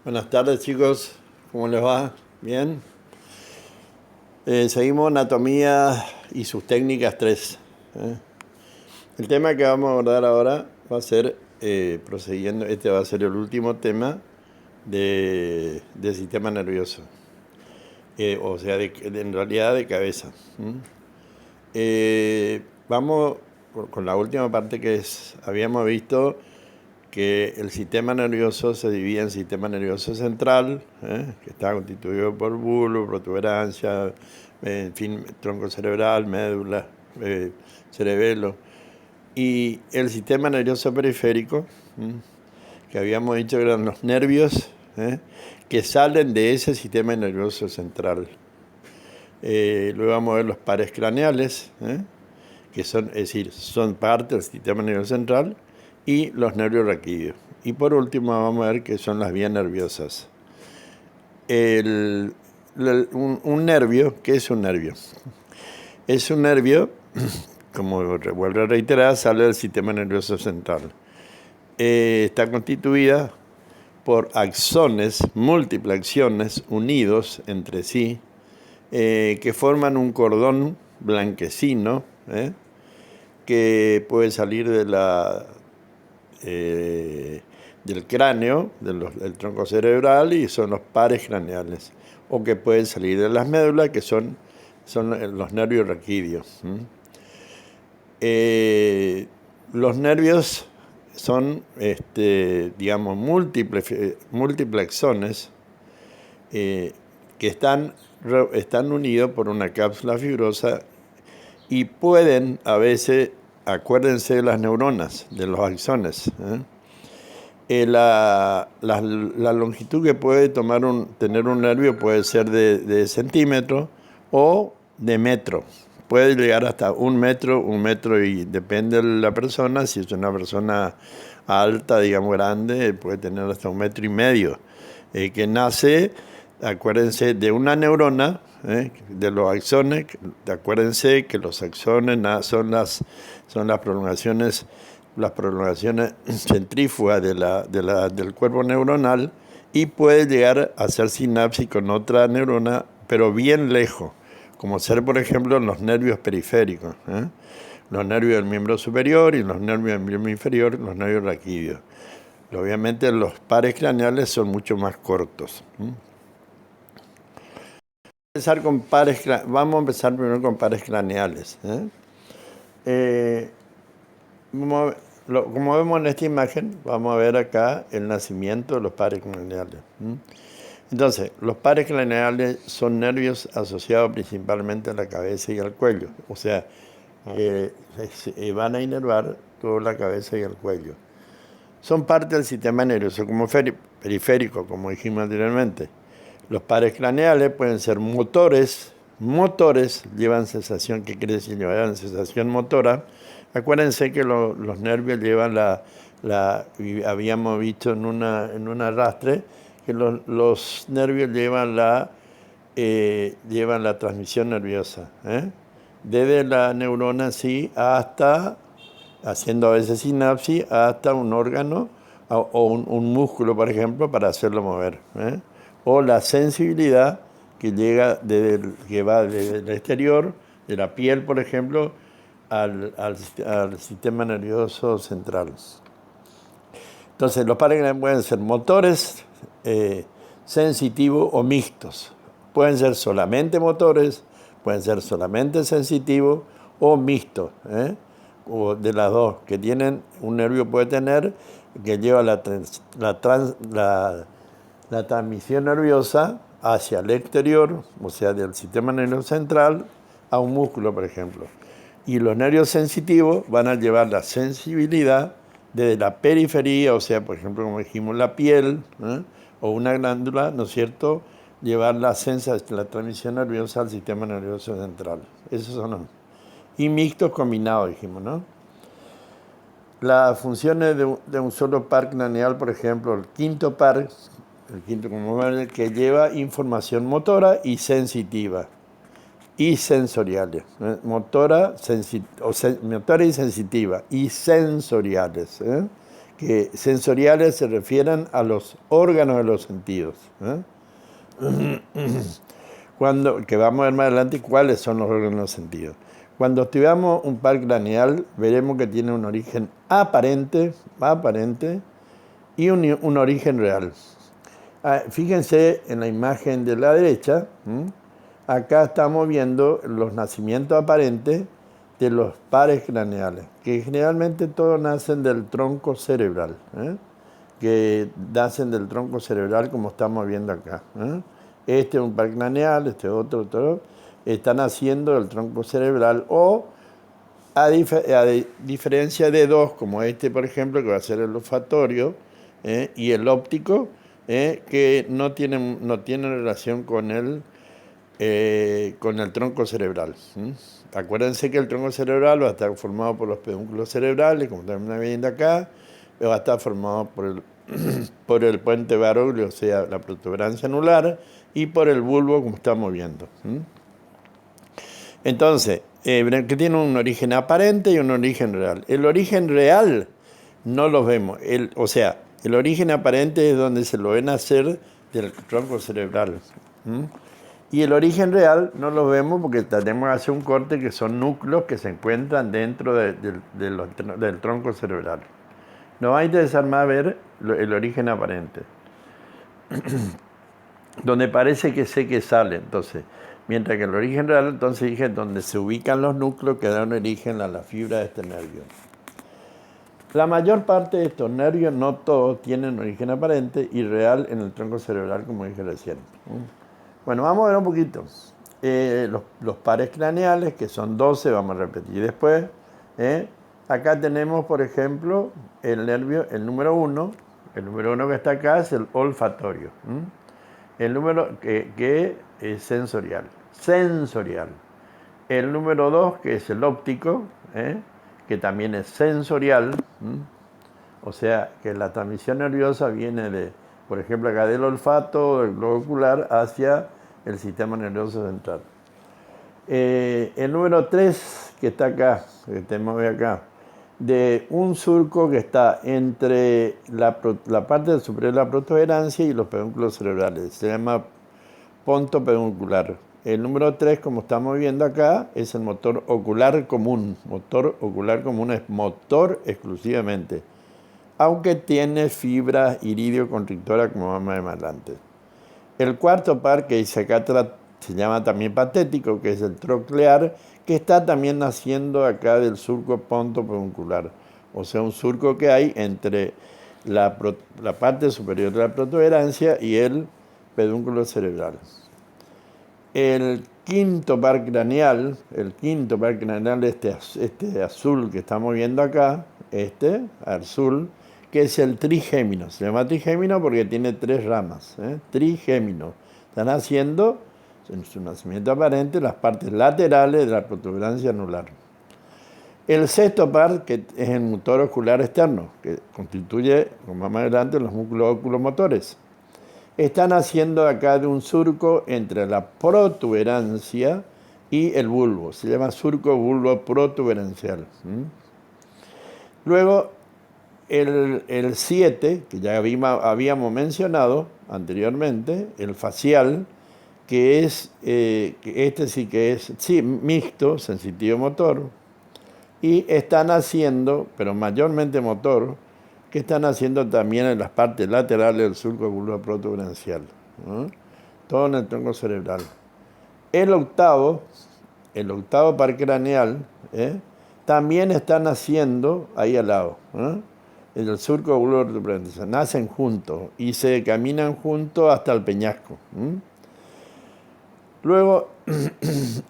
Buenas tardes, chicos, ¿cómo les va? ¿Bien? Seguimos anatomía y sus técnicas 3. ¿eh? El tema que vamos a abordar ahora va a ser, prosiguiendo, este va a ser el último tema del sistema nervioso, o sea, en realidad de cabeza. Vamos con la última parte habíamos visto que el sistema nervioso se divide en sistema nervioso central, que está constituido por bulbo, protuberancia, en fin, tronco cerebral, médula, cerebelo, y el sistema nervioso periférico, que habíamos dicho que eran los nervios que salen de ese sistema nervioso central. Luego vamos a ver los pares craneales, que son, es decir, son parte del sistema nervioso central, y los nervios raquídeos. Y por último vamos a ver qué son las vías nerviosas. Un nervio, ¿qué es un nervio? Es un nervio, como vuelvo a reiterar, sale del sistema nervioso central. Está constituida por axones, múltiples axones unidos entre sí, que forman un cordón blanquecino, que puede salir del cráneo, del tronco cerebral, y son los pares craneales, o que pueden salir de las médulas, que son los nervios raquídeos. Los nervios son, digamos, múltiples axones que están unidos por una cápsula fibrosa y pueden, a veces, acuérdense de las neuronas, de los axones. La longitud que puede tener un nervio puede ser de centímetro o de metro. Puede llegar hasta un metro y depende de la persona. Si es una persona alta, digamos grande, puede tener hasta 1,5 metros. Que nace, acuérdense, de una neurona, de los axones. Acuérdense que los axones son las prolongaciones centrífugas del cuerpo neuronal, y puede llegar a hacer sinapsis con otra neurona, pero bien lejos, como ser, por ejemplo, los nervios periféricos, los nervios del miembro superior y los nervios del miembro inferior, los nervios raquídeos. Obviamente los pares craneales son mucho más cortos. Vamos a empezar primero con pares craneales. Como vemos en esta imagen, vamos a ver acá el nacimiento de los pares craneales. Entonces, los pares craneales son nervios asociados principalmente a la cabeza y al cuello. O sea, van a inervar toda la cabeza y el cuello. Son parte del sistema nervioso como periférico, como dijimos anteriormente. Los pares craneales pueden ser motores, llevan sensación, ¿qué quiere decir? Llevan sensación motora. Acuérdense que los nervios llevan habíamos visto en un arrastre, que los nervios llevan la transmisión nerviosa, desde la neurona hasta, haciendo a veces sinapsis, hasta un órgano o un músculo, por ejemplo, para hacerlo mover. O la sensibilidad que va desde el exterior, de la piel, por ejemplo, al sistema nervioso central. Entonces, los pares craneales pueden ser motores, sensitivos o mixtos. Pueden ser solamente motores, pueden ser solamente sensitivos o mixtos, o de las dos, que tienen, un nervio puede tener, que lleva la transmisión nerviosa hacia el exterior, o sea, del sistema nervioso central a un músculo, por ejemplo. Y los nervios sensitivos van a llevar la sensibilidad desde la periferia, o sea, por ejemplo, como dijimos, la piel, o una glándula, ¿no es cierto?, llevar la transmisión nerviosa al sistema nervioso central. Esos son los. Y mixtos combinados, dijimos, ¿no? Las funciones de un solo par craneal, por ejemplo, el quinto como que lleva información motora y sensitiva y sensoriales, motora y sensitiva y sensoriales, que sensoriales se refieren a los órganos de los sentidos. Que vamos a ver más adelante cuáles son los órganos de los sentidos. Cuando estudiamos un par craneal, veremos que tiene un origen aparente y un origen real. Fíjense en la imagen de la derecha, acá estamos viendo los nacimientos aparentes de los pares craneales, que generalmente todos nacen del tronco cerebral, que nacen del tronco cerebral como estamos viendo acá. Este es un par craneal, este otro, está naciendo del tronco cerebral o a diferencia de dos, como este por ejemplo, que va a ser el olfatorio y el óptico, que no tienen relación con el tronco cerebral. Acuérdense que el tronco cerebral va a estar formado por los pedúnculos cerebrales, como también viendo acá, va a estar formado por el puente baroglio, o sea, la protuberancia anular, y por el bulbo, como estamos viendo. Entonces, que tiene un origen aparente y un origen real. El origen real no lo vemos. El origen aparente es donde se lo ven nacer del tronco cerebral. Y el origen real no lo vemos porque tenemos que hacer un corte que son núcleos que se encuentran dentro del tronco cerebral. Nos va a interesar más ver el origen aparente. Donde parece que sé que sale, entonces. Mientras que el origen real, entonces dije, donde se ubican los núcleos que dan origen a la fibra de este nervio. La mayor parte de estos nervios, no todos, tienen origen aparente y real en el tronco cerebral, como dije recién. Bueno, vamos a ver un poquito. Los pares craneales, que son 12, vamos a repetir después. Acá tenemos, por ejemplo, el nervio, el número 1. El número 1 que está acá es el olfatorio. El número que es sensorial. El número 2, que es el óptico, que también es sensorial. O sea, que la transmisión nerviosa viene de, por ejemplo, acá del olfato, del globo ocular, hacia el sistema nervioso central. El número 3, que está acá, que tenemos acá, de un surco que está entre la parte superior de la protuberancia y los pedúnculos cerebrales. Se llama ponto peduncular. El número 3, como estamos viendo acá, es el motor ocular común. Motor ocular común es motor exclusivamente, aunque tiene fibra iridio-constrictora, como vamos a ver más adelante. El cuarto par, que dice acá, se llama también patético, que es el troclear, que está también naciendo acá del surco ponto peduncular. O sea, un surco que hay entre la parte superior de la protuberancia y el pedúnculo cerebral. El quinto par craneal, este azul que estamos viendo acá, este azul, que es el trigémino. Se llama trigémino porque tiene 3 ramas. Trigémino. Están haciendo, en su nacimiento aparente, las partes laterales de la protuberancia anular. El sexto par, que es el motor ocular externo, que constituye, como más adelante, los músculos oculomotores. Están haciendo acá de un surco entre la protuberancia y el bulbo. Se llama surco bulbo protuberancial. Luego, el 7, que ya habíamos mencionado anteriormente, el facial, que es, este sí que es mixto, sensitivo motor, y están haciendo, pero mayormente motor, que están haciendo también en las partes laterales del surco bulbo protuberancial. Todo en el tronco cerebral. El octavo par craneal, también están haciendo ahí al lado. En el surco bulbo protuberancial. Nacen juntos y se caminan juntos hasta el peñasco. Luego,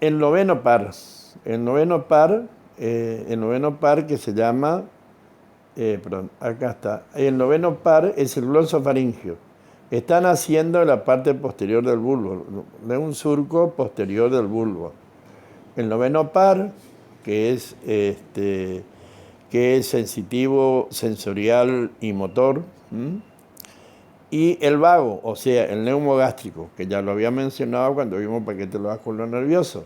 el noveno par que se llama, acá está, el noveno par es el glosofaringio. Están haciendo la parte posterior del bulbo, de un surco posterior del bulbo. El noveno par, que es sensitivo, sensorial y motor. Y el vago, o sea, el neumogástrico, que ya lo había mencionado cuando vimos paquete vascular nervioso.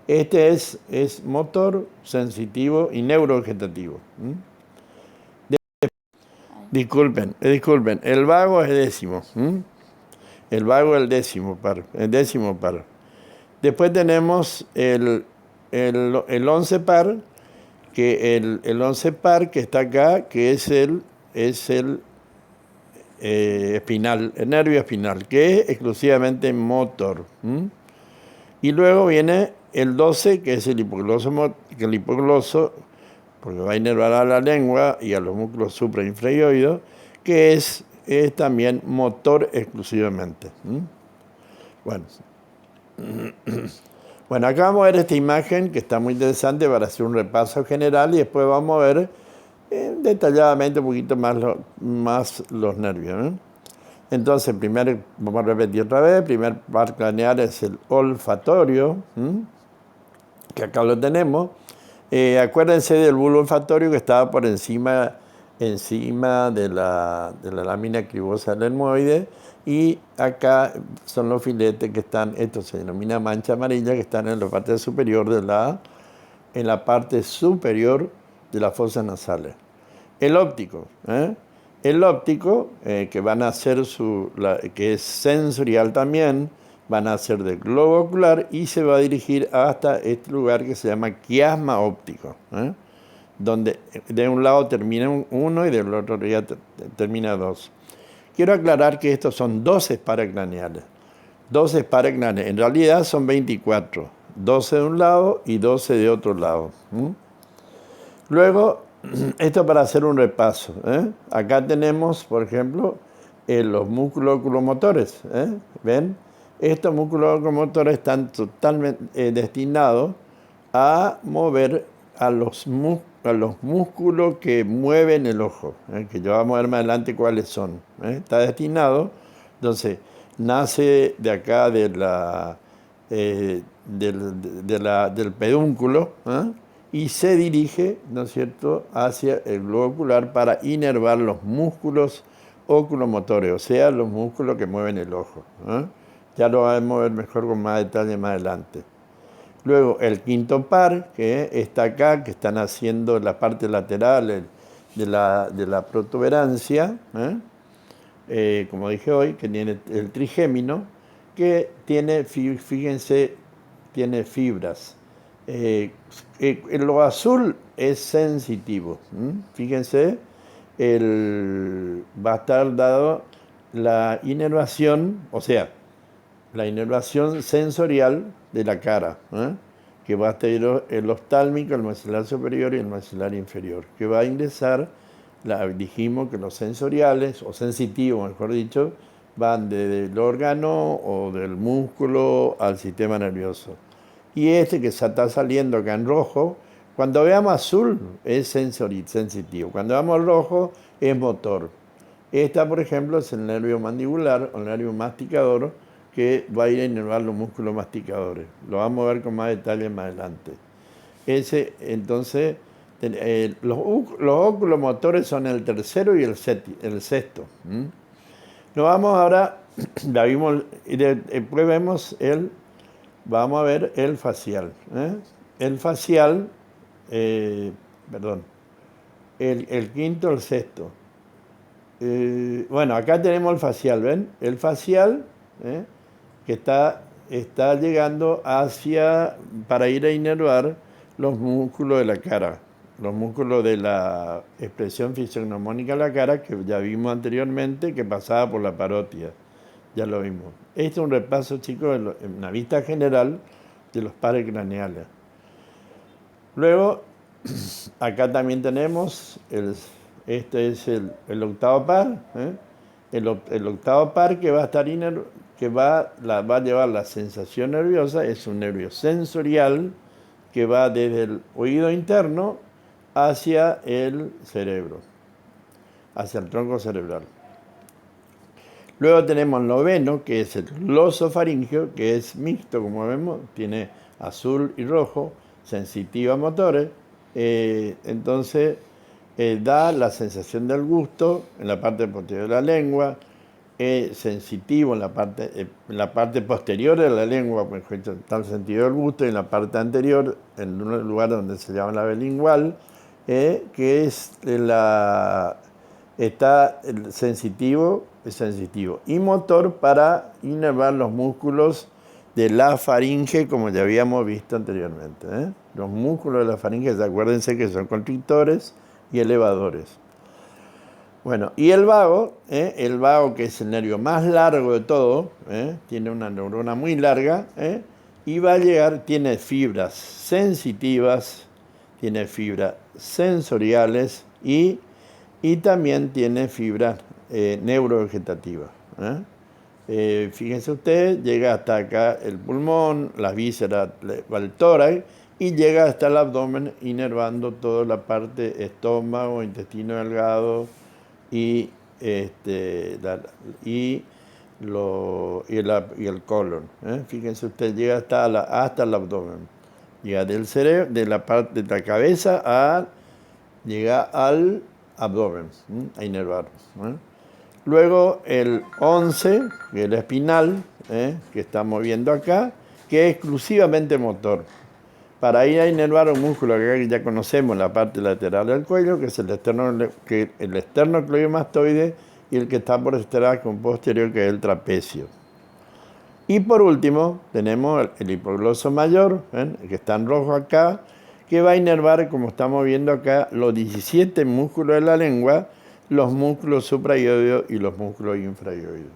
Este es motor, sensitivo y neurovegetativo. Disculpen, disculpen. El vago es décimo. El vago es el décimo par. Después tenemos el once par, que el once par que está acá, que es el espinal, el nervio espinal, que es exclusivamente motor. Y luego viene el 12, que es el hipogloso, porque va a inervar a la lengua y a los músculos suprainfraoideos, que es también motor exclusivamente. Bueno. Bueno, acá vamos a ver esta imagen que está muy interesante para hacer un repaso general y después vamos a ver detalladamente un poquito más los nervios. Entonces, vamos a repetir otra vez, el primer par craneal es el olfatorio, que acá lo tenemos. Acuérdense del bulbo olfatorio que estaba por encima de la lámina cribosa del etmoide, y acá son los filetes que están, esto se denomina mancha amarilla, que están en la parte superior en la parte superior de las fosas nasales. El óptico, que van a ser que es sensorial también, van a ser del globo ocular y se va a dirigir hasta este lugar que se llama quiasma óptico, donde de un lado termina uno y del otro ya termina dos. Quiero aclarar que estos son 12 paracraneales. 12 paracraneales. En realidad son 24. 12 de un lado y 12 de otro lado. Luego, esto para hacer un repaso. Acá tenemos, por ejemplo, los músculos oculomotores. ¿Ven? Estos músculos oculomotores están totalmente destinados a mover a los músculos que mueven el ojo, que yo vamos a ver más adelante cuáles son. Está destinado, entonces, nace de acá del pedúnculo, y se dirige, ¿no es cierto?, hacia el globo ocular para inervar los músculos oculomotores, o sea, los músculos que mueven el ojo. Ya lo vamos a ver mejor con más detalle más adelante. Luego el quinto par, que está acá, que están haciendo la parte lateral de la protuberancia, como dije hoy, que tiene el trigémino, que tiene, fíjense, tiene fibras. Lo azul es sensitivo. Fíjense, va a estar dado la inervación, o sea, la inervación sensorial de la cara, que va a estar el oftálmico, el maxilar superior y el maxilar inferior, que va a ingresar, dijimos que los sensoriales, o sensitivos mejor dicho, van desde el órgano o del músculo al sistema nervioso. Y este que está saliendo acá en rojo, cuando veamos azul es sensitivo, cuando veamos rojo es motor. Esta, por ejemplo, es el nervio mandibular o el nervio masticador, que va a ir a inervar los músculos masticadores. Lo vamos a ver con más detalle más adelante. Entonces, los oculomotores son el tercero y el sexto. Nos vamos ahora, la vimos, y después vamos a ver el facial. El facial, perdón, el quinto, el sexto. Bueno, acá tenemos el facial, ¿ven? El facial, que está llegando para ir a inervar los músculos de la cara, los músculos de la expresión fisiognomónica de la cara, que ya vimos anteriormente, que pasaba por la parótida. Ya lo vimos. Este es un repaso, chicos, en una vista general de los pares craneales. Luego, acá también tenemos, este es el octavo par, el octavo par que va a estar que va a llevar la sensación nerviosa, es un nervio sensorial que va desde el oído interno hacia el cerebro, hacia el tronco cerebral. Luego tenemos el noveno, que es el glosofaringeo, que es mixto, como vemos, tiene azul y rojo, sensitivo a motores, entonces da la sensación del gusto en la parte posterior de la lengua, es sensitivo en la parte posterior de la lengua, por ejemplo, está el sentido del gusto, y en la parte anterior, en un lugar donde se llama la bilingual, que es Está el sensitivo, es sensitivo, y motor para inervar los músculos de la faringe, como ya habíamos visto anteriormente. Los músculos de la faringe, acuérdense que son constrictores y elevadores. Bueno, y el vago que es el nervio más largo de todo, tiene una neurona muy larga, y va a llegar, tiene fibras sensitivas, tiene fibras sensoriales y también tiene fibras neurovegetativas. Fíjense ustedes, llega hasta acá el pulmón, las vísceras, el tórax, y llega hasta el abdomen, inervando toda la parte estómago, intestino delgado y, y el colon. Fíjense ustedes, llega hasta el abdomen. Llega del cerebro, de la parte de la cabeza llega al abdomen, a inervar. Luego el 11, que es el espinal, que estamos viendo acá, que es exclusivamente motor. Para ir a inervar un músculo que ya conocemos en la parte lateral del cuello, que es el esternocleidomastoide, y el que está por detrás con posterior, que es el trapecio. Y por último, tenemos el hipogloso mayor, que está en rojo acá, que va a inervar, como estamos viendo acá, los 17 músculos de la lengua, los músculos suprayoideos y los músculos infrayoideos.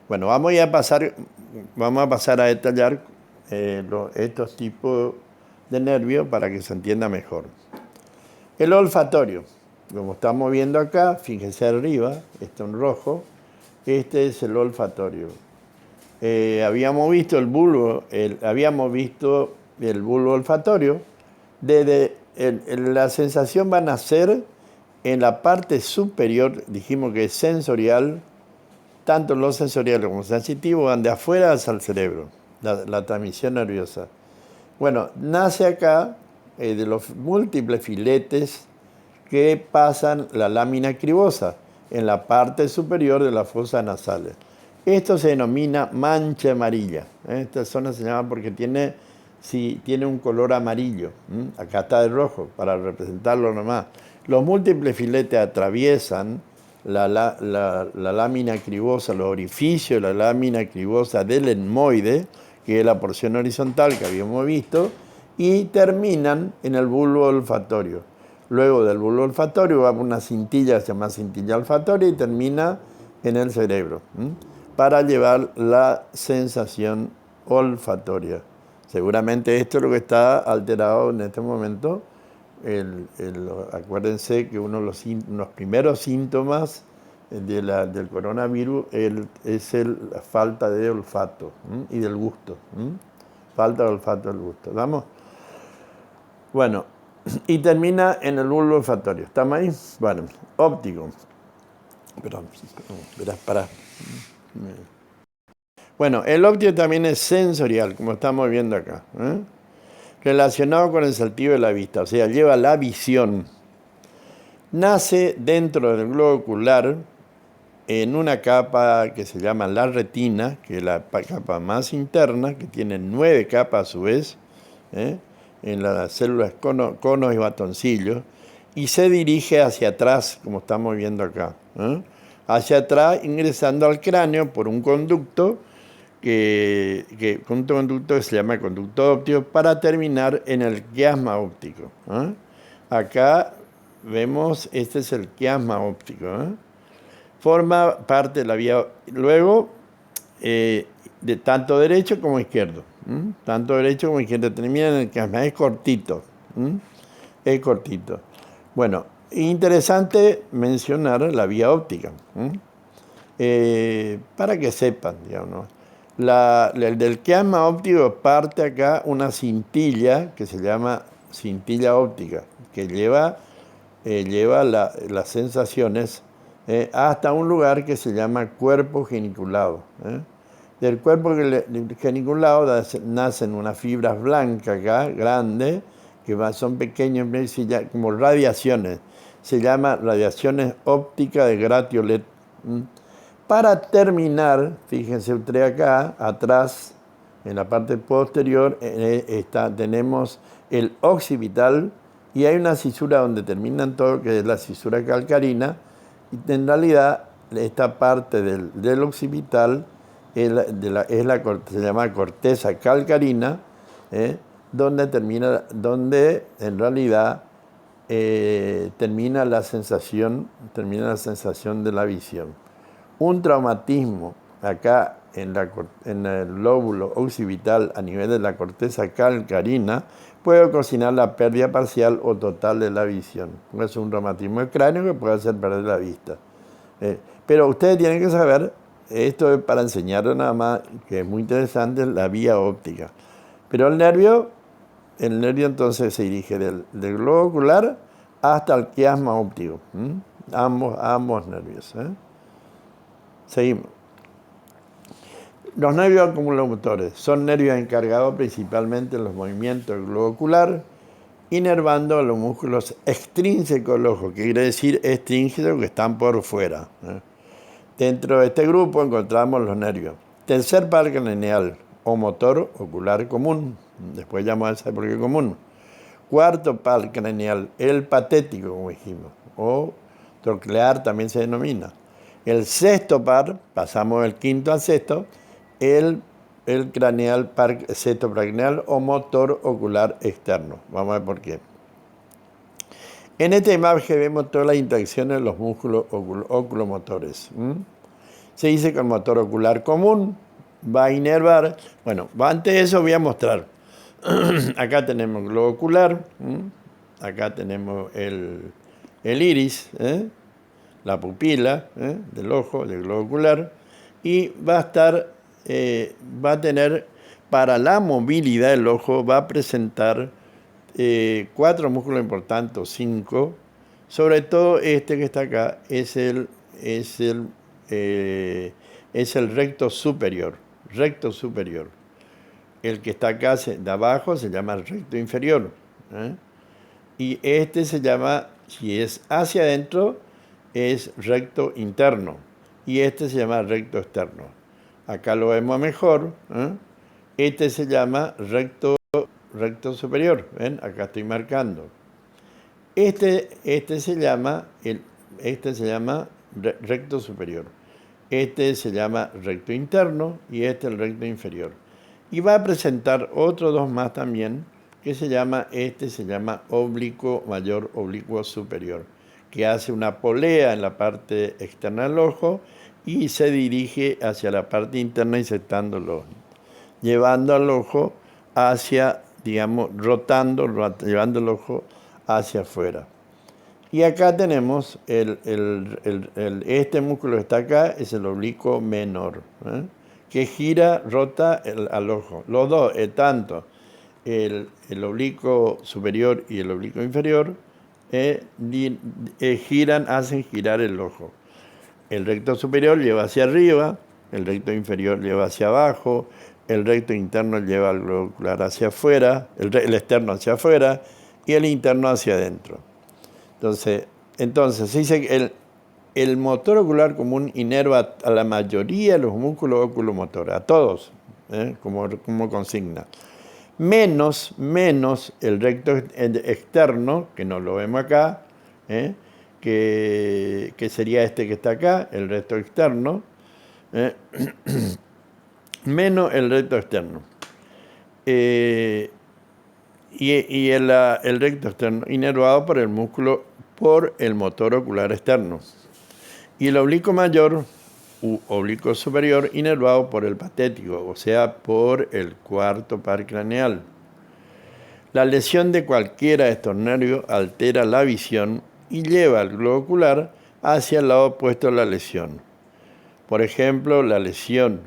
Bueno, vamos a pasar a detallar estos tipos de nervios para que se entienda mejor. El olfatorio, como estamos viendo acá, fíjense arriba, este en rojo, este es el olfatorio. Habíamos visto el bulbo olfatorio. La sensación va a nacer en la parte superior, dijimos que es sensorial, tanto lo sensorial como sensitivo van de afuera hacia el cerebro, la transmisión nerviosa. Bueno, nace acá de los múltiples filetes que pasan la lámina cribosa en la parte superior de las fosas nasales. Esto se denomina mancha amarilla. Esta zona se llama porque tiene un color amarillo. Acá está de rojo, para representarlo nomás. Los múltiples filetes atraviesan la lámina cribosa, los orificios de la lámina cribosa del etmoide, que es la porción horizontal que habíamos visto, y terminan en el bulbo olfatorio. Luego del bulbo olfatorio va una cintilla, se llama cintilla olfatoria, y termina en el cerebro, para llevar la sensación olfatoria. Seguramente esto es lo que está alterado en este momento. Acuérdense que uno de los primeros síntomas del coronavirus es la falta de olfato y del gusto. Falta de olfato y del gusto. ¿Vamos? Bueno, y termina en el bulbo olfatorio. ¿Estamos ahí? Bueno, óptico. Perdón, verás, pará. Bueno, el óptico también es sensorial, como estamos viendo acá. Relacionado con el sentido de la vista, o sea, lleva la visión. Nace dentro del globo ocular en una capa que se llama la retina, que es la capa más interna, que tiene 9 capas a su vez, en las células conos y batoncillos, y se dirige hacia atrás, como estamos viendo acá. Hacia atrás, ingresando al cráneo por un conducto, que se llama conducto óptico, para terminar en el quiasma óptico. Acá vemos, este es el quiasma óptico. Forma parte de la vía, luego, de tanto derecho como izquierdo. Tanto derecho como izquierdo, termina en el quiasma, es cortito. Es cortito. Bueno, interesante mencionar la vía óptica, para que sepan, digamos. Del quiasma óptico parte acá una cintilla que se llama cintilla óptica, que lleva las sensaciones hasta un lugar que se llama cuerpo geniculado. Del cuerpo geniculado nacen unas fibras blancas acá, grandes, que son pequeños, como radiaciones. Se llama radiaciones ópticas de Gratio LED. Para terminar, fíjense ustedes acá, atrás, en la parte posterior, tenemos el occipital, y hay una cisura donde terminan todo, que es la cisura calcarina, Y en realidad, esta parte del occipital se llama corteza calcarina, ¿eh? Donde en realidad termina la sensación de la visión. Un traumatismo acá en el lóbulo occipital a nivel de la corteza calcarina puede ocasionar la pérdida parcial o total de la visión. Es un traumatismo del cráneo que puede hacer perder la vista. Pero ustedes tienen que saber, esto es para enseñarles nada más, que es muy interesante, la vía óptica. Pero el nervio entonces se dirige del globo ocular hasta el quiasma óptico. Ambos nervios. Seguimos. Los nervios acumulomotores son nervios encargados principalmente de los movimientos del globo ocular, inervando los músculos extrínsecos del ojo, que quiere decir extrínsecos que están por fuera. Dentro de este grupo encontramos los nervios. Tercer par craneal o motor ocular común. Después llamamos a ese por qué común. Cuarto par craneal, el patético, como dijimos, o troclear también se denomina. El sexto par, pasamos del quinto al sexto, el craneal par sexto craneal o motor ocular externo. Vamos a ver por qué. En esta imagen vemos todas las interacciones de los músculos oculomotores. Se dice que el motor ocular común va a inervar. Bueno, antes de eso voy a mostrar. Acá tenemos el globo ocular, acá tenemos el iris, la pupila del ojo, del globo ocular, y va a tener, para la movilidad del ojo, va a presentar 4 músculos importantes, o 5, sobre todo este que está acá, es el recto superior. El que está acá de abajo se llama recto inferior. Y este se llama, si es hacia adentro, es recto interno. Y este se llama recto externo. Acá lo vemos mejor. Este se llama recto superior. ¿Ven? Acá estoy marcando. Este se llama recto superior. Este se llama recto interno y este el recto inferior. Y va a presentar otros 2 más también, que se llama oblicuo mayor, oblicuo superior, que hace una polea en la parte externa del ojo y se dirige hacia la parte interna insertándolo, llevando al ojo hacia, digamos, llevando el ojo hacia afuera. Y acá tenemos este músculo que está acá, es el oblicuo menor, que rota al ojo. Los dos, tanto el oblicuo superior y el oblicuo inferior, hacen girar el ojo. El recto superior lleva hacia arriba, el recto inferior lleva hacia abajo, el recto interno lleva el globo ocular hacia afuera, el externo hacia afuera y el interno hacia adentro. Entonces se dice que el motor ocular común inerva a la mayoría de los músculos oculomotores, a todos, como consigna. Menos el recto externo, que no lo vemos acá, que sería este que está acá, el recto externo, menos el recto externo. Y el recto externo inervado por el motor ocular externo. Y el oblicuo mayor u oblicuo superior inervado por el patético, o sea, por el cuarto par craneal. La lesión de cualquiera de estos nervios altera la visión y lleva al globo ocular hacia el lado opuesto a la lesión. Por ejemplo, la lesión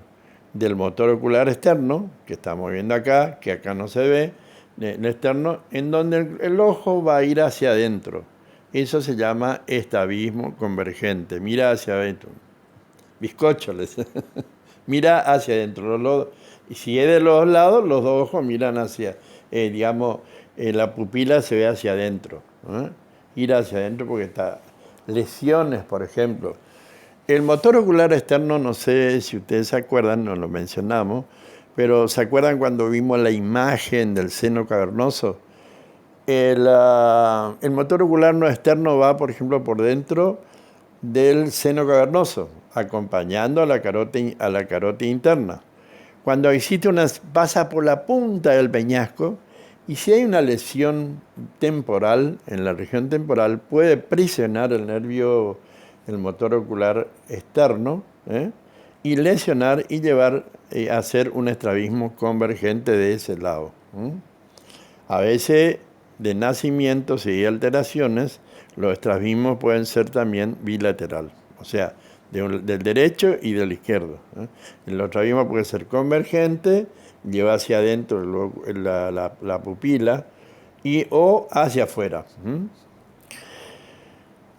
del motor ocular externo, que estamos viendo acá, que acá no se ve, el externo, en donde el ojo va a ir hacia adentro. Eso se llama estrabismo convergente. Mira hacia adentro. Bizcocho, mira hacia adentro. Y si es de los lados, los 2 ojos miran hacia, la pupila se ve hacia adentro. Ir hacia adentro porque está. Lesiones, por ejemplo. El motor ocular externo, no sé si ustedes se acuerdan, no lo mencionamos, pero ¿se acuerdan cuando vimos la imagen del seno cavernoso? El motor ocular no externo va, por ejemplo, por dentro del seno cavernoso, acompañando a la carótida interna. Cuando existe pasa por la punta del peñasco, y si hay una lesión temporal, en la región temporal, puede presionar el nervio, el motor ocular externo, y lesionar y llevar a hacer un estrabismo convergente de ese lado. A veces, de nacimiento, si hay alteraciones, los estrabismos pueden ser también bilateral, o sea, del derecho y del izquierdo. El estrabismo puede ser convergente, lleva hacia adentro la pupila, o hacia afuera.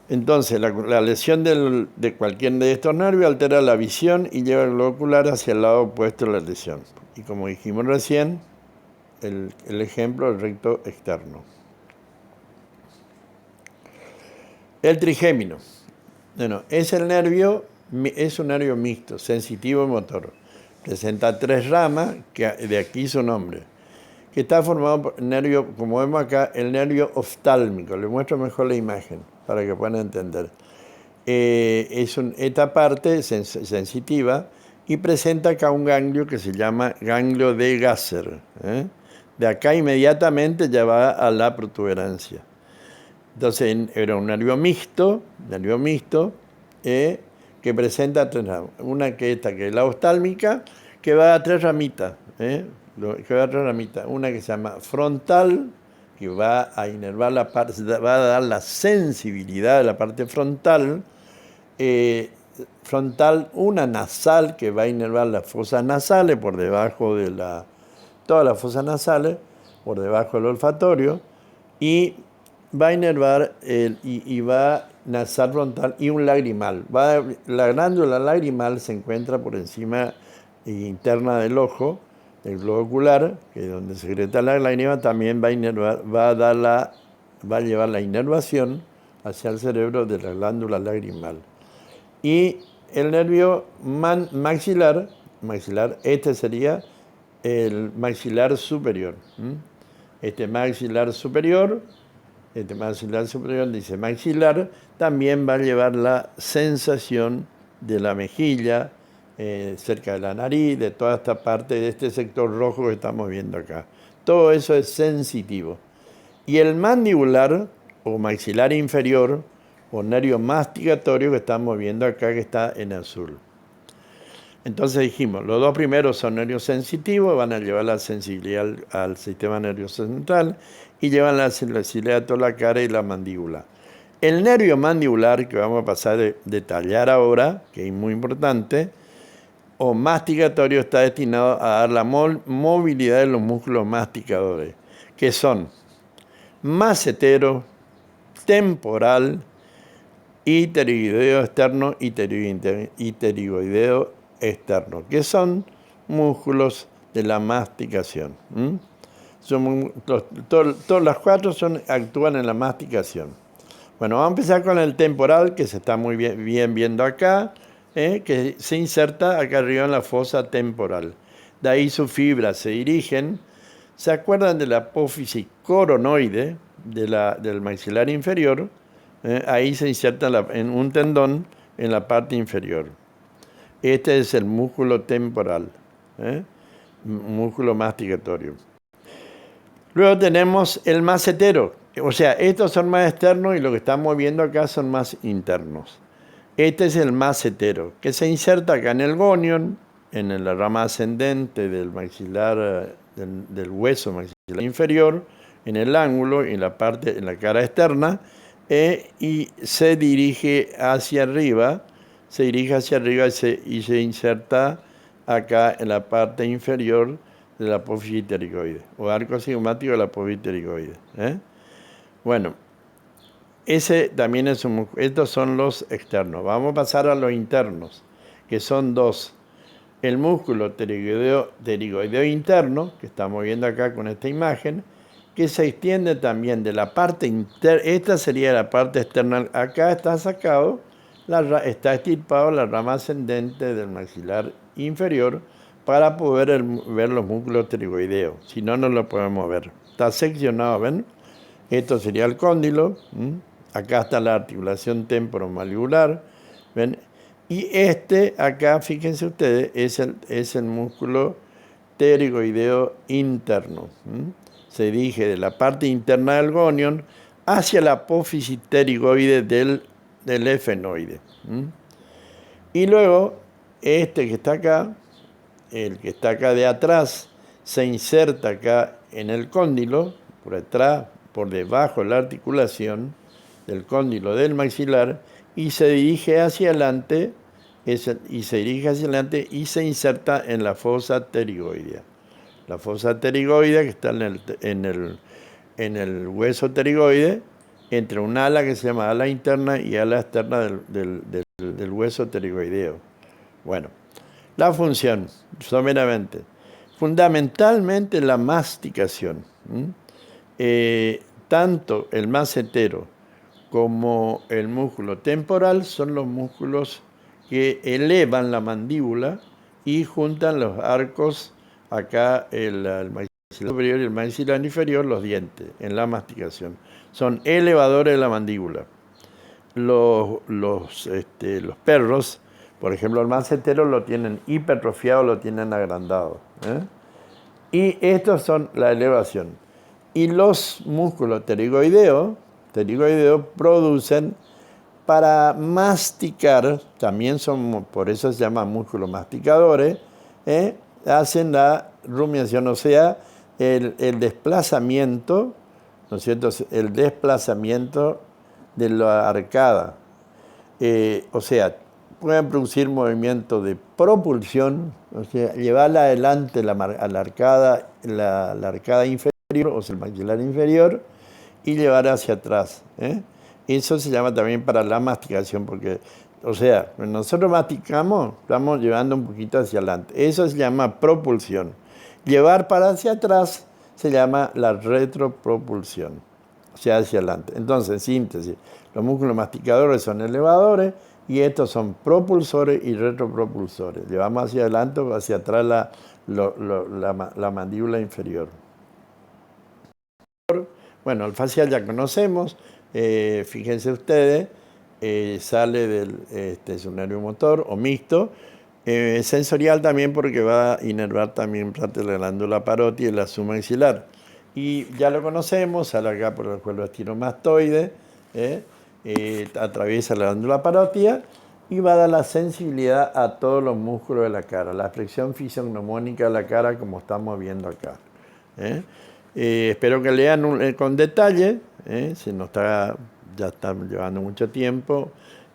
Entonces, la lesión de cualquier de estos nervios altera la visión y lleva el globo ocular hacia el lado opuesto de la lesión. Y como dijimos recién, el ejemplo del recto externo. El trigémino. Bueno, es un nervio mixto, sensitivo y motor. Presenta 3 ramas, que de aquí su nombre, que está formado por nervio, como vemos acá, el nervio oftálmico. Les muestro mejor la imagen para que puedan entender. Esta parte sensitiva, y presenta acá un ganglio que se llama ganglio de Gasser. De acá inmediatamente ya va a la protuberancia. Entonces era un nervio mixto, que presenta 3 ramas. Una que es la oftálmica, que va a 3 ramitas. Una que se llama frontal, que va a inervar va a dar la sensibilidad de la parte frontal. Una nasal, que va a inervar las fosas nasales por debajo de todas las fosas nasales, por debajo del olfatorio, y va a inervar y va nasal frontal y un lagrimal. La glándula lagrimal se encuentra por encima interna del ojo, el globo ocular, que es donde secreta la lágrima. También va a llevar la inervación hacia el cerebro de la glándula lagrimal. Y el nervio maxilar, este sería el maxilar superior. Este maxilar superior dice maxilar, también va a llevar la sensación de la mejilla, cerca de la nariz, de toda esta parte, de este sector rojo que estamos viendo acá. Todo eso es sensitivo. Y el mandibular, o maxilar inferior, o nervio masticatorio, que estamos viendo acá, que está en azul. Entonces dijimos, los 2 primeros son nervios sensitivos, van a llevar la sensibilidad al sistema nervioso central, y llevan la sensibilidad a toda la cara y la mandíbula. El nervio mandibular, que vamos a pasar a detallar ahora, que es muy importante, o masticatorio, está destinado a dar la movilidad de los músculos masticadores, que son macetero, temporal, pterigoideo externo y pterigoideo externo, que son músculos de la masticación. Todas las 4 actúan en la masticación. Bueno, vamos a empezar con el temporal, que se está muy bien viendo acá, que se inserta acá arriba en la fosa temporal. De ahí sus fibras se dirigen. ¿Se acuerdan de la apófisis coronoide del maxilar inferior? Ahí se inserta en un tendón en la parte inferior. Este es el músculo temporal, músculo masticatorio. Luego tenemos el macetero, o sea, estos son más externos y lo que estamos viendo acá son más internos. Este es el macetero, que se inserta acá en el gonion, en la rama ascendente del maxilar, del hueso maxilar inferior, en el ángulo, en la cara externa, y se dirige hacia arriba, y se inserta acá en la parte inferior de la apófisis pterigoide, o arco sigmático de la apófisis pterigoide. Bueno, ese también es estos son los externos. Vamos a pasar a los internos, que son 2. El músculo pterigoideo interno, que estamos viendo acá con esta imagen, que se extiende también de la parte interna. Esta sería la parte externa. Acá está sacado, está estirpado la rama ascendente del maxilar inferior para poder ver los músculos pterigoideos. Si no, no lo podemos ver. Está seccionado, ¿ven? Esto sería el cóndilo, Acá está la articulación temporomandibular, ¿ven? Y acá, fíjense ustedes, es el músculo pterigoideo interno. Se dirige de la parte interna del gonion hacia la apófisis pterigoide del efenoide. Y luego, que está acá, el que está acá de atrás, se inserta acá en el cóndilo, por detrás, por debajo de la articulación del cóndilo del maxilar, y se dirige hacia adelante, y se inserta en la fosa pterigoidea. La fosa pterigoidea que está en el hueso pterigoide, entre un ala que se llama ala interna y ala externa del hueso pterigoideo. Bueno, la función, someramente, fundamentalmente la masticación. Tanto el macetero como el músculo temporal son los músculos que elevan la mandíbula y juntan los arcos, acá el maxilar superior y el maxilar inferior, los dientes, en la masticación. Son elevadores de la mandíbula. Los perros, por ejemplo, el macetero lo tienen hipertrofiado, lo tienen agrandado. Y estos son la elevación. Y los músculos pterigoideos producen para masticar, también son, por eso se llaman músculos masticadores, hacen la rumiación, o sea, el desplazamiento, ¿no es cierto? El desplazamiento de la arcada. O sea, pueden producir movimiento de propulsión, o sea, llevarla adelante a la arcada inferior, o sea, el maxilar inferior, y llevar hacia atrás. Eso se llama también para la masticación, porque, o sea, cuando nosotros masticamos, estamos llevando un poquito hacia adelante. Eso se llama propulsión. Llevar para hacia atrás se llama la retropropulsión, o sea, hacia adelante. Entonces, en síntesis, los músculos masticadores son elevadores y estos son propulsores y retropropulsores. Llevamos hacia adelante o hacia atrás la mandíbula inferior. Bueno, el facial ya conocemos, fíjense ustedes, sale es un nervio motor o mixto, sensorial también porque va a inervar también parte de la glándula parótida y la submaxilar. Y ya lo conocemos, sale acá por el cuello estiromastoide, atraviesa la glándula parótida y va a dar la sensibilidad a todos los músculos de la cara, la flexión fisiognomónica de la cara como estamos viendo acá. Espero que lean con detalle, ya está llevando mucho tiempo.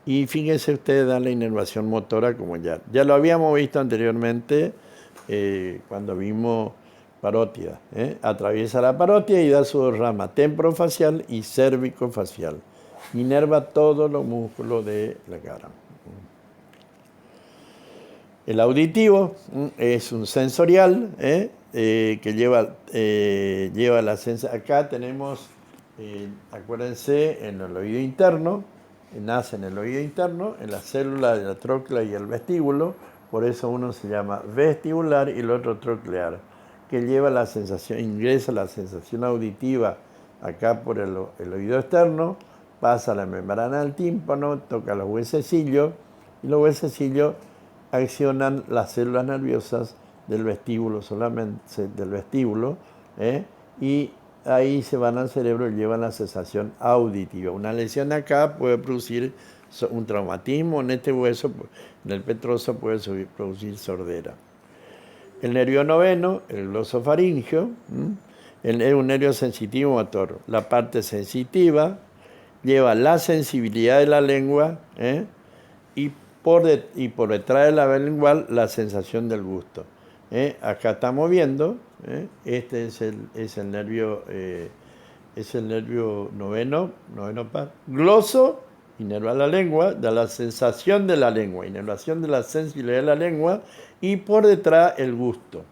Y fíjense ustedes, dan la inervación motora como ya lo habíamos visto anteriormente cuando vimos parótida. Atraviesa la parótida y da su dos ramas, temporofacial y cérvico-facial. Inerva todos los músculos de la cara. El auditivo es un sensorial que lleva la sensación. Acá tenemos, acuérdense, en el oído interno, nace en el oído interno, en la célula de la tróclea y el vestíbulo, por eso uno se llama vestibular y el otro troclear, que lleva la sensación, ingresa la sensación auditiva acá por el oído externo, pasa la membrana del tímpano, toca los huesecillos, y los huesecillos accionan las células nerviosas del vestíbulo, solamente del vestíbulo, y ahí se van al cerebro y llevan la sensación auditiva. Una lesión acá puede producir un traumatismo en este hueso, en el petroso puede producir sordera. El nervio noveno, el glosofaringio, es un nervio sensitivo motor. La parte sensitiva lleva la sensibilidad de la lengua y por detrás de la vena lingual la sensación del gusto. Acá estamos viendo, este es el nervio noveno par. Gloso, inerva la lengua, da la sensación de la lengua, inervación de la sensibilidad de la lengua, y por detrás el gusto.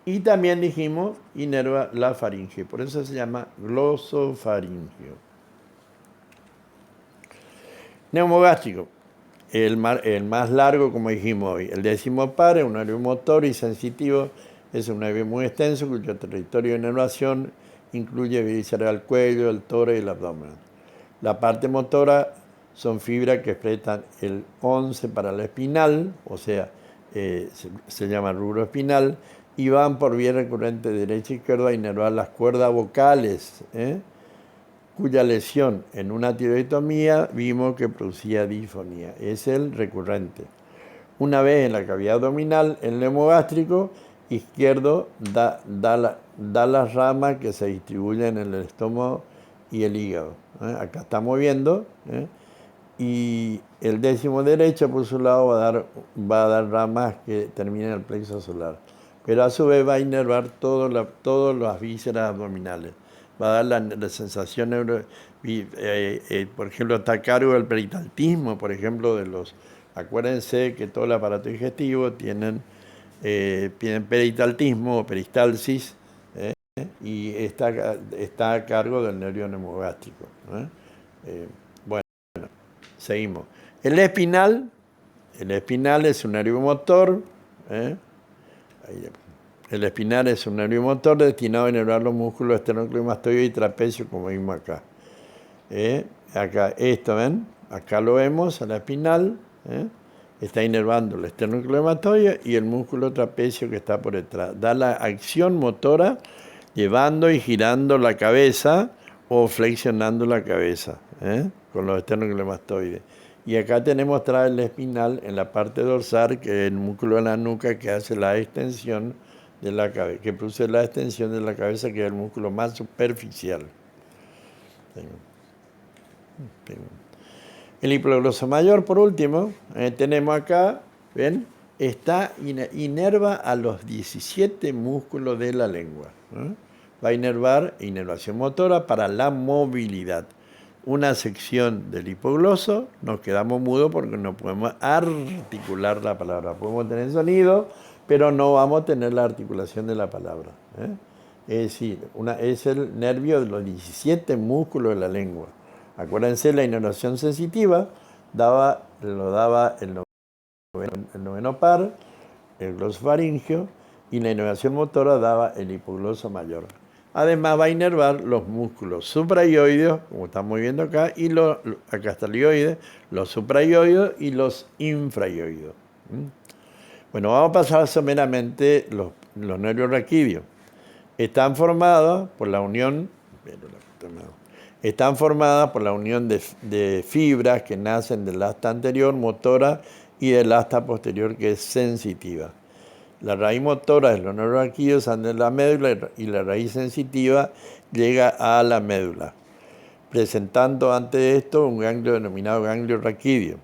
Y también dijimos, inerva la faringe, por eso se llama glosofaringio. Neumogástrico. El más largo, como dijimos hoy, el décimo par, es un nervio motor y sensitivo, es un nervio muy extenso cuyo territorio de inervación incluye visceral, el cuello, el tórax y el abdomen. La parte motora son fibras que excretan el 11 para la espinal, o sea, se llama rubro espinal, y van por vía recurrente derecha e izquierda a inervar las cuerdas vocales, cuya lesión en una tiroidectomía vimos que producía disfonía. Es el recurrente. Una vez en la cavidad abdominal, el nemo gástrico izquierdo da las ramas que se distribuyen en el estómago y el hígado. Acá estamos viendo. Y el décimo derecho, por su lado, va a dar ramas que terminen en el plexo solar. Pero a su vez va a inervar todas las vísceras abdominales. Va a dar la sensación por ejemplo, está a cargo del peritaltismo, por ejemplo, acuérdense que todo el aparato digestivo tienen peritaltismo o peristalsis, y está a cargo del nervio neumogástrico. Bueno, seguimos. El espinal es un nervio motor. El espinal es un nervio motor destinado a inervar los músculos esternocleidomastoideo y trapecio, como vimos acá. Acá, esto, ¿ven? Acá lo vemos, a la espinal. Está inervando el esternocleidomastoideo y el músculo trapecio que está por detrás. Da la acción motora llevando y girando la cabeza o flexionando la cabeza, con los esternocleidomastoides. Y acá tenemos atrás el espinal en la parte dorsal, que es el músculo de la nuca que hace la extensión de la cabeza, que produce la extensión de la cabeza, que es el músculo más superficial. El hipoglosso mayor, por último, tenemos acá, ¿ven? Inerva a los 17 músculos de la lengua. Va a inervación motora para la movilidad. Una sección del hipogloso, nos quedamos mudos porque no podemos articular la palabra. Podemos tener sonido, pero no vamos a tener la articulación de la palabra. Es decir, es el nervio de los 17 músculos de la lengua. Acuérdense, la inervación sensitiva lo daba el noveno par, el glosofaringeo, y la inervación motora daba el hipogloso mayor. Además va a inervar los músculos supraioideos, como estamos viendo acá, y acá está el ioide, los supraioideos y los infraioideos. Bueno, vamos a pasar someramente los nervios raquídeos. Están formadas por la unión de fibras que nacen del asta anterior, motora, y del asta posterior, que es sensitiva. La raíz motora de los nervios raquídeos sale de la médula y la raíz sensitiva llega a la médula, presentando antes de esto un ganglio denominado ganglio raquídeo.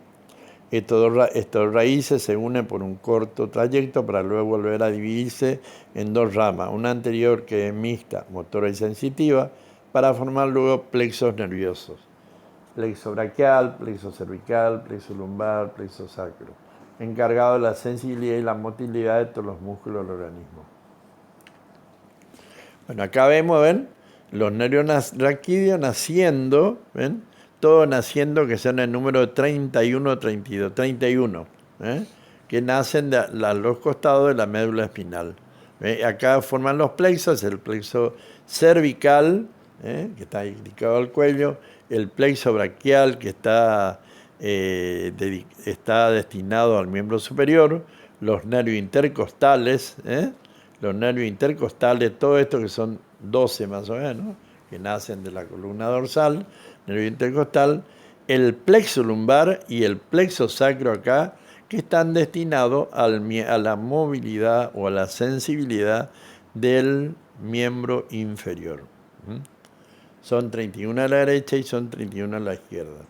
Estos raíces se unen por un corto trayecto para luego volver a dividirse en dos ramas, una anterior que es mixta, motora y sensitiva, para formar luego plexos nerviosos. Plexo braquial, plexo cervical, plexo lumbar, plexo sacro, encargado de la sensibilidad y la motilidad de todos los músculos del organismo. Bueno, acá vemos, ¿ven? Los nervios raquídeos naciendo, ¿ven? Todos naciendo, que son el número de 31 o 32, 31, que nacen a los costados de la médula espinal. Acá forman los plexos, el plexo cervical, que está dedicado al cuello, el plexo braquial, que está destinado al miembro superior, los nervios intercostales, todo esto que son 12 más o menos, que nacen de la columna dorsal, nervio intercostal, el plexo lumbar y el plexo sacro acá, que están destinados a la movilidad o a la sensibilidad del miembro inferior. Son 31 a la derecha y son 31 a la izquierda.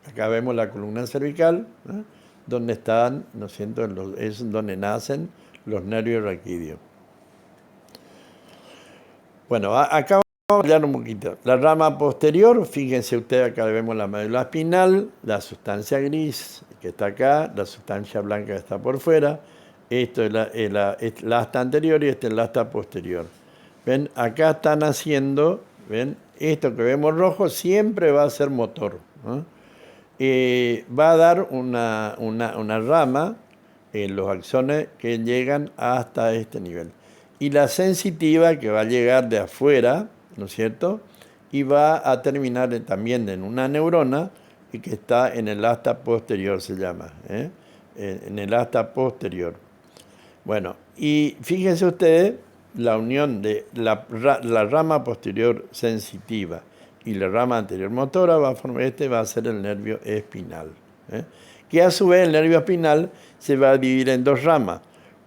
Acá vemos la columna cervical, donde están, ¿no es cierto?, es donde nacen los nervios raquídeos. Bueno, acá vamos a hablar un poquito. La rama posterior, fíjense ustedes, acá vemos la médula espinal, la sustancia gris que está acá, la sustancia blanca que está por fuera. Esto es la asta anterior y este es la asta posterior. ¿Ven? Acá están haciendo, ¿ven? Esto que vemos rojo siempre va a ser motor, va a dar una rama en los axones que llegan hasta este nivel. Y la sensitiva, que va a llegar de afuera, ¿no es cierto?, y va a terminar también en una neurona y que está en el asta posterior, se llama, en el asta posterior. Bueno, y fíjense ustedes, la unión de la rama posterior sensitiva y la rama anterior motora va a formar, va a ser el nervio espinal. Que a su vez el nervio espinal se va a dividir en dos ramas.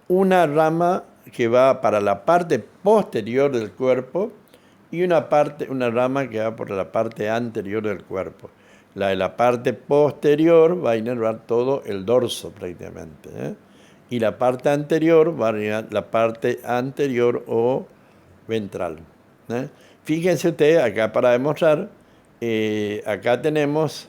Una rama que va para la parte posterior del cuerpo y una rama que va por la parte anterior del cuerpo. La de la parte posterior va a inervar todo el dorso prácticamente. Y la parte anterior va a inervar la parte anterior o ventral. Fíjense ustedes, acá para demostrar, acá tenemos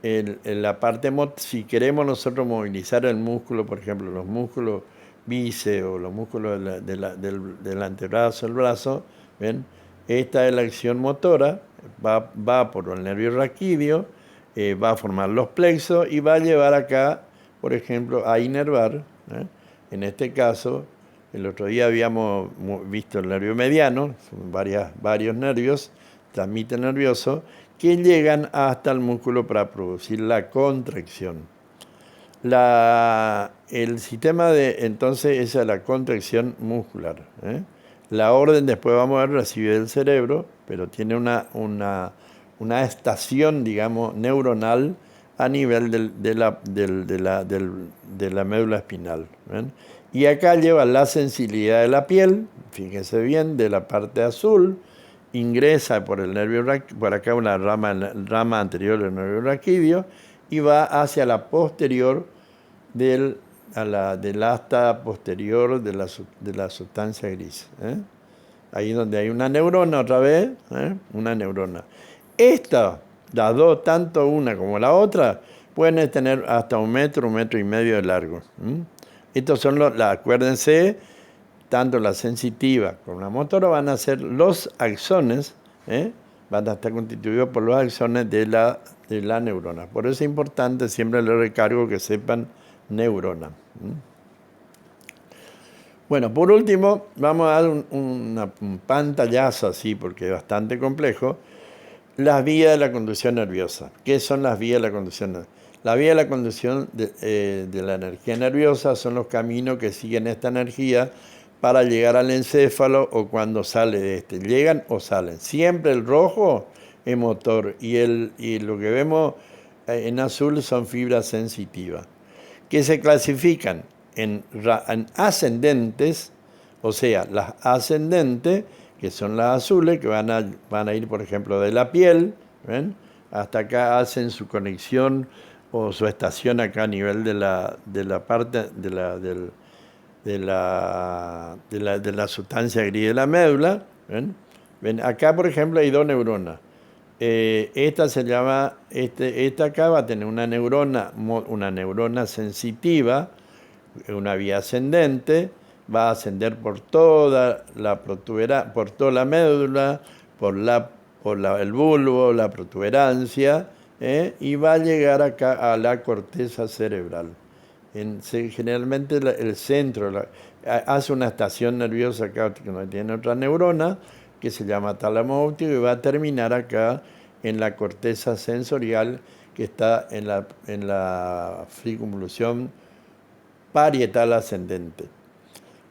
la parte, si queremos nosotros movilizar el músculo, por ejemplo, los músculos bíceps o los músculos del antebrazo, el brazo, ¿ven? Esta es la acción motora, va por el nervio raquídeo, va a formar los plexos y va a llevar acá, por ejemplo, a inervar. En este caso, el otro día habíamos visto el nervio mediano, son varios nervios, transmite nervioso, que llegan hasta el músculo para producir la contracción. El sistema entonces, esa es la contracción muscular. La orden, después vamos a ver, recibe del cerebro, pero tiene una estación, digamos, neuronal a nivel de la médula espinal. ¿Ven? Y acá lleva la sensibilidad de la piel, fíjense bien, de la parte azul, ingresa por el nervio, por acá una rama anterior del nervio raquídeo y va hacia la posterior del asta posterior de la sustancia gris. Ahí donde hay una neurona otra vez, una neurona. Las dos, tanto una como la otra, pueden tener hasta 1 y medio de largo. Estos son acuérdense, tanto la sensitiva como la motora van a ser los axones, van a estar constituidos por los axones de la neurona. Por eso es importante, siempre les recargo que sepan neurona. Bueno, por último, vamos a dar un pantallazo así, porque es bastante complejo. Las vías de la conducción nerviosa. ¿Qué son las vías de la conducción nerviosa? La vía de la conducción de la energía nerviosa son los caminos que siguen esta energía para llegar al encéfalo o cuando sale de este. Llegan o salen. Siempre el rojo es motor y lo que vemos en azul son fibras sensitivas, que se clasifican en ascendentes, o sea, las ascendentes, que son las azules, que van a ir, por ejemplo, de la piel, ¿ven? Hasta acá hacen su conexión o su estación acá a nivel de la parte de la sustancia gris de la médula. ¿Ven? Acá, por ejemplo, hay dos neuronas. Esta se llama, esta acá va a tener una neurona sensitiva, una vía ascendente, va a ascender por toda la por toda la médula, por el bulbo, la protuberancia, y va a llegar acá a la corteza cerebral. Generalmente el centro hace una estación nerviosa acá que no tiene otra neurona, que se llama tálamo óptico, y va a terminar acá en la corteza sensorial, que está en la circunvolución parietal ascendente.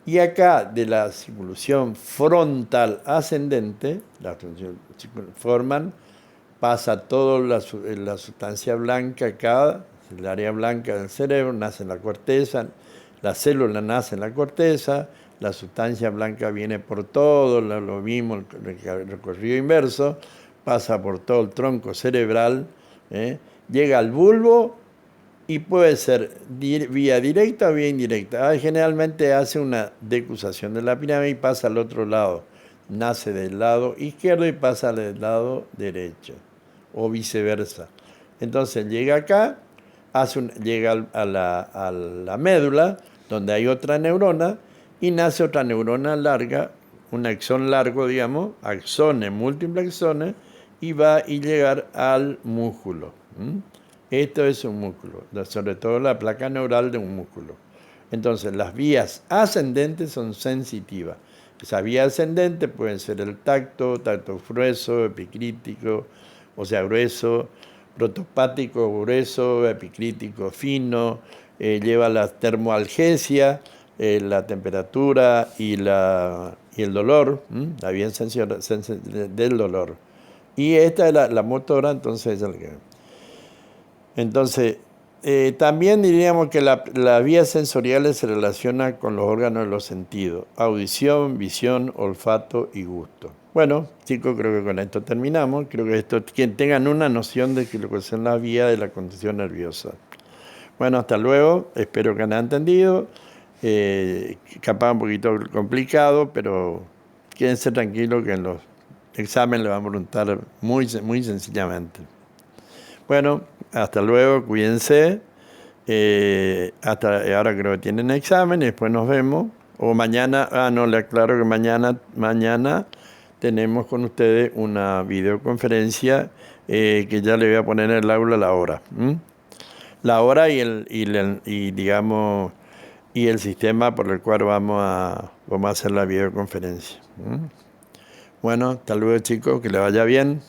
Y acá de la circunvolución frontal ascendente, pasa toda la sustancia blanca acá, el área blanca del cerebro, nace en la corteza, la célula nace en la corteza, la sustancia blanca viene por todo, lo mismo, el recorrido inverso, pasa por todo el tronco cerebral, llega al bulbo y puede ser vía directa o vía indirecta. Generalmente hace una decusación de la pirámide y pasa al otro lado. Nace del lado izquierdo y pasa del lado derecho, o viceversa. Entonces llega acá, llega a la médula, donde hay otra neurona, y nace otra neurona larga, un axón largo, digamos, axones, múltiples axones, y va a llegar al músculo. Esto es un músculo, sobre todo la placa neural de un músculo. Entonces, las vías ascendentes son sensitivas. Esas vías ascendentes pueden ser el tacto grueso, epicrítico, o sea, grueso, protopático, grueso, epicrítico, fino, lleva la termoalgesia, la temperatura y el dolor, la vía del dolor. Y esta es la motora, entonces es el que... Entonces, también diríamos que las vías sensoriales se relacionan con los órganos de los sentidos: audición, visión, olfato y gusto. Bueno, chicos, creo que con esto terminamos. Creo que quien tengan una noción de lo que son las vías de la conducción nerviosa. Bueno, hasta luego. Espero que han entendido. Capaz un poquito complicado, pero quédense tranquilos que en los exámenes le vamos a preguntar muy sencillamente. Bueno, hasta luego, cuídense. Hasta ahora creo que tienen examen y después nos vemos. O mañana, no, le aclaro que mañana tenemos con ustedes una videoconferencia que ya le voy a poner en el aula la hora. La hora digamos, y el sistema por el cual vamos a hacer la videoconferencia. Bueno, hasta luego, chicos, que les vaya bien.